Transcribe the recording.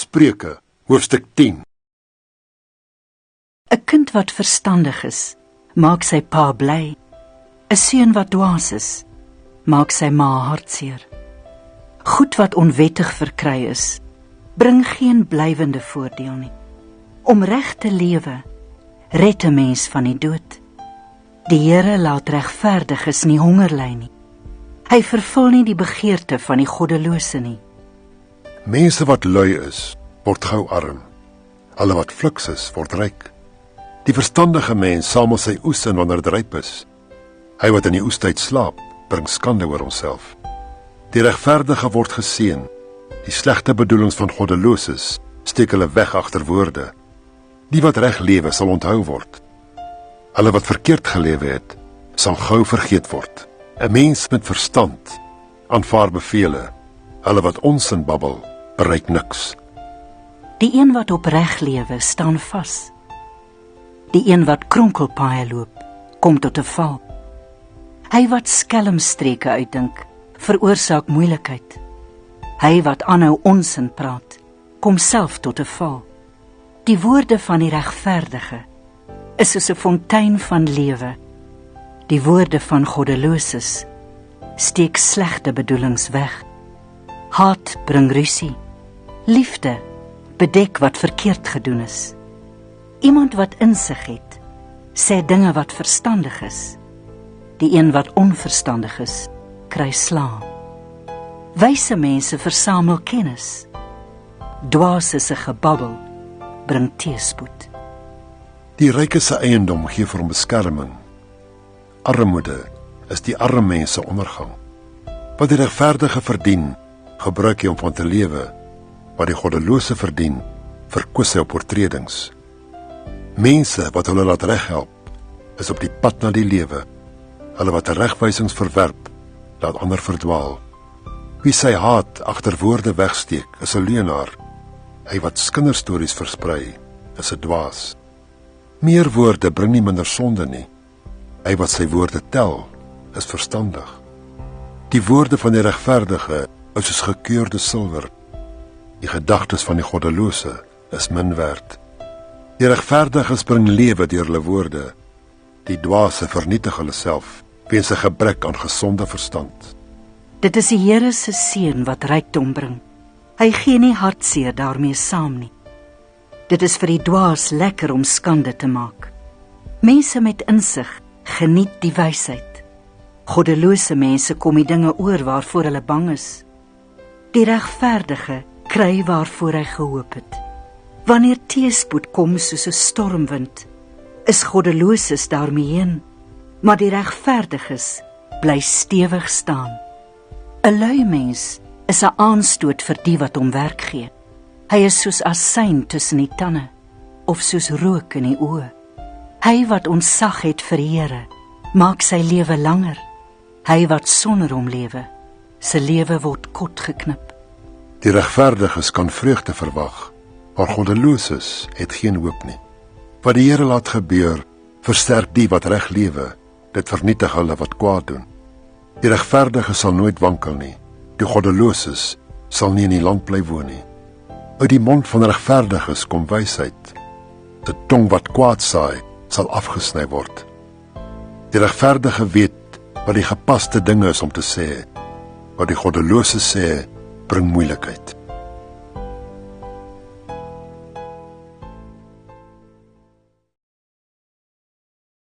Spreuke, hoofstuk 10. 'n kind wat verstandig is, maak sy pa bly. 'n seun wat dwaas is, maak sy ma hartseer. Goed wat onwettig verkry is, bring geen blywende voordeel nie. Om reg te lewe, red 'n mens van die dood. Die Here laat regverdiges nie honger ly nie. Hy vervul nie die begeerte van die goddelose nie. Mense wat lui is, word gou arm. Hulle wat fliks is, word ryk. Die verstandige mens samel sy oes in wanneer dit ryp is. Hy wat in die oestyd slaap, bring skande oor homself. Die regverdige word geseën. Die slegte bedoelings van goddeloses steek hulle weg agter woorde. Die wat reg lewe sal onthou word. Hulle wat verkeerd gelewe het, sal gou vergeet word. 'n Mens met verstand aanvaar bevele. Hulle wat onsin babbel, bereik niks. Die een wat opreg lewe, staan vas. Die een wat kronkelpaaie loop, kom tot 'n val. Hy wat skelmstreke uitdink, veroorsaak moeilikheid. Hy wat aanhou onsin praat, kom self tot 'n val. Die woorde van die regverdige is soos 'n fontein van lewe. Die woorde van goddeloses steek slegte bedoelings weg. Haat bring rusie. Liefde bedek wat verkeerd gedoen is. Iemand wat insig het, sê dinge wat verstandig is. Die een wat onverstandig is, kry sla. Wyse mense versamel kennis. Dwaase se gebabbel bring teëspoed. Die ryke se eiendom gee vir hom beskerming. Armoede is die arme mense ondergang. Wat die regverdige verdien, gebruik hy om van te lewe. Wat die goddelose verdien, verkwis hy op oortredings. Mense wat hulle laat reghelp, is op die pad na die lewe. Hulle wat regwysings verwerp, laat ander verdwaal. Wie sy haat agter woorde wegsteek, is 'n leienaar. Hy wat kinderstories versprei, is 'n dwaas. Meer woorde bring nie minder sonde nie. Hy wat sy woorde tel, is verstandig. Die woorde van die regverdige is soos gekeurde silwer. Die gedagtes van die goddelose is min werd. Die regverdiges bring lewe deur hulle woorde. Die dwaase vernietig hulle self weens 'n gebrek aan gesonde verstand. Dit is die Here se seën wat rykdom bring. Hy gee nie hartseer daarmee saam nie. Dit is vir die dwaas lekker om skande te maak. Mense met insig geniet die wysheid. Goddelose mense kom die dinge oor waarvoor hulle bang is. Die regverdige kry waarvoor hy gehoop het. Wanneer teëspoed kom soos 'n stormwind, is goddeloses daarmee heen, maar die regverdiges bly stewig staan. 'n Lui mens is 'n aanstoot vir die wat hom werk gee. Hy is soos asyn tussen die tande, of soos rook in die oë. Hy wat ontzag het vir die Here, maak sy lewe langer. Hy wat sonder hom lewe, sy lewe word kort geknip. Die regverdiges kan vreugde verwag, maar goddeloses het geen hoop nie. Wat die Here laat gebeur, versterk die wat reg lewe, dit vernietig hulle wat kwaad doen. Die regverdige sal nooit wankel nie, die goddeloses sal nie in die land bly woon nie. Uit die mond van regverdiges kom wysheid. Die tong wat kwaad saai, sal afgesny word. Die regverdige weet wat die gepaste dinge is om te sê. Wat die goddelose sê, bring moeilikheid.